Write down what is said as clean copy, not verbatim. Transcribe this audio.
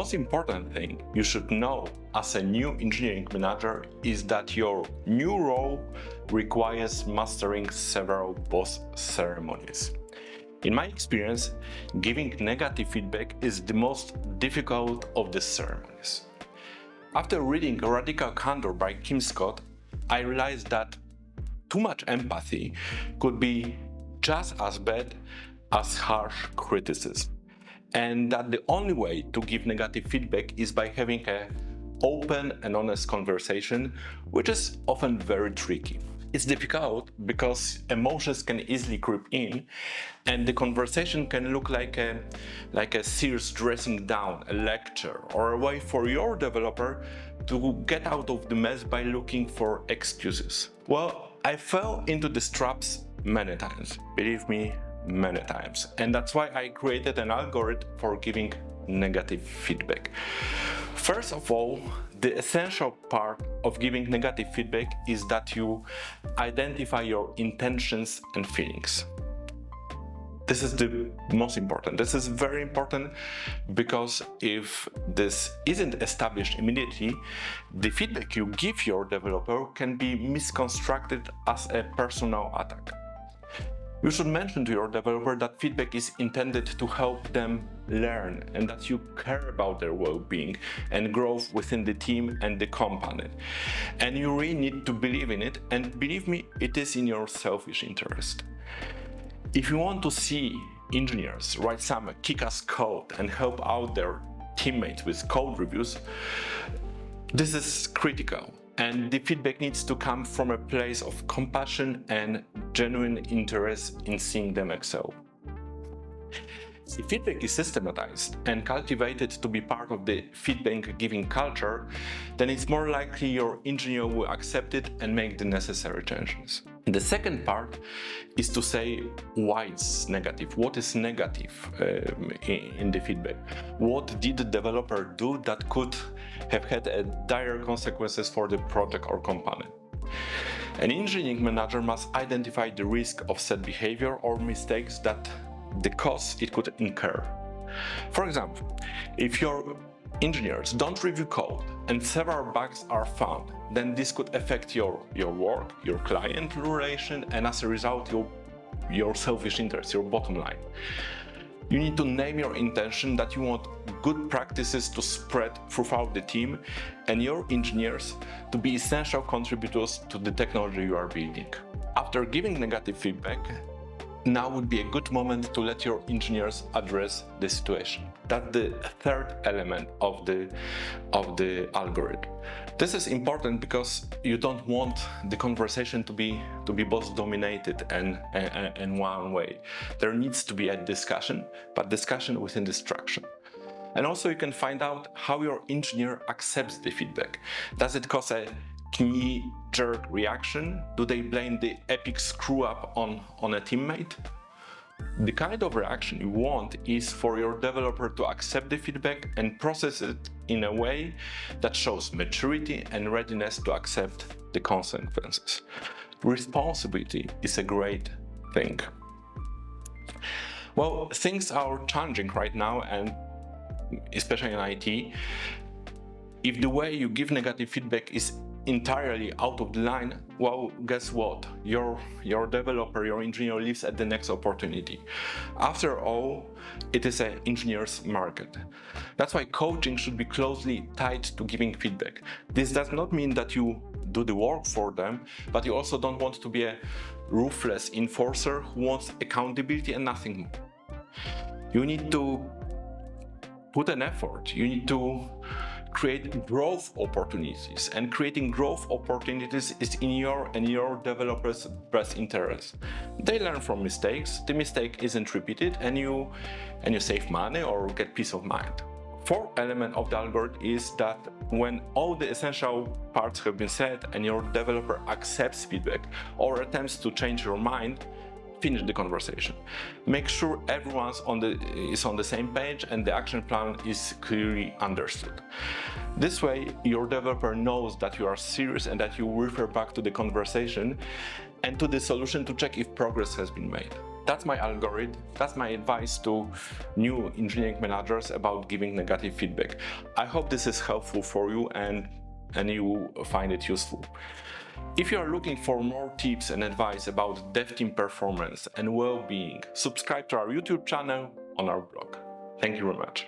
most important thing you should know as a new engineering manager is that your new role requires mastering several boss ceremonies. In my experience, giving negative feedback is the most difficult of the ceremonies. After reading Radical Candor by Kim Scott, I realized that too much empathy could be just as bad as harsh criticism, and that the only way to give negative feedback is by having an open and honest conversation, which is often very tricky. It's difficult because emotions can easily creep in, and the conversation can look like a serious dressing down, a lecture, or a way for your developer to get out of the mess by looking for excuses. Well, I fell into these traps many times, believe me, many times, and that's why I created an algorithm for giving negative feedback. First of all, the essential part of giving negative feedback is that you identify your intentions and feelings. This is the most important. This is very important because if this isn't established immediately, the feedback you give your developer can be misconstrued as a personal attack. You should mention to your developer that feedback is intended to help them learn and that you care about their well-being and growth within the team and the company. And you really need to believe in it, and believe me, it is in your selfish interest. If you want to see engineers write some kick-ass code and help out their teammates with code reviews, this is critical. And the feedback needs to come from a place of compassion and genuine interest in seeing them excel. If feedback is systematized and cultivated to be part of the feedback-giving culture, then it's more likely your engineer will accept it and make the necessary changes. The second part is to say why it's negative. What is negative in the feedback? What did the developer do that could have had dire consequences for the project or company? An engineering manager must identify the risk of said behavior or mistakes that the costs it could incur. For example, if your engineers don't review code and several bugs are found, then this could affect your work, your client relation, and as a result, your selfish interest, your bottom line. You need to name your intention that you want good practices to spread throughout the team and your engineers to be essential contributors to the technology you are building. After giving negative feedback, now would be a good moment to let your engineers address the situation. That's the third element of the algorithm. This is important because you don't want the conversation to be boss dominated and one way. There needs to be a discussion, but discussion within the structure. And also you can find out how your engineer accepts the feedback. Does it cause a knee-jerk reaction? Do they blame the epic screw-up on a teammate? The kind of reaction you want is for your developer to accept the feedback and process it in a way that shows maturity and readiness to accept the consequences. Responsibility is a great thing. Well, things are changing right now, and especially in IT. If the way you give negative feedback is entirely out of the line, well, guess what? Your developer, your engineer lives at the next opportunity. After all, it is an engineer's market. That's why coaching should be closely tied to giving feedback. This does not mean that you do the work for them, but you also don't want to be a ruthless enforcer who wants accountability and nothing more. You need to put an effort. You need to create growth opportunities, and creating growth opportunities is in your and your developers' best interest. They learn from mistakes, the mistake isn't repeated, and you save money or get peace of mind. Fourth element of the algorithm is that when all the essential parts have been said and your developer accepts feedback or attempts to change your mind, finish the conversation. Make sure everyone is on the same page and the action plan is clearly understood. This way, your developer knows that you are serious and that you refer back to the conversation and to the solution to check if progress has been made. That's my algorithm, that's my advice to new engineering managers about giving negative feedback. I hope this is helpful for you and you find it useful. If you are looking for more tips and advice about dev team performance and well-being, subscribe to our YouTube channel on our blog. Thank you very much.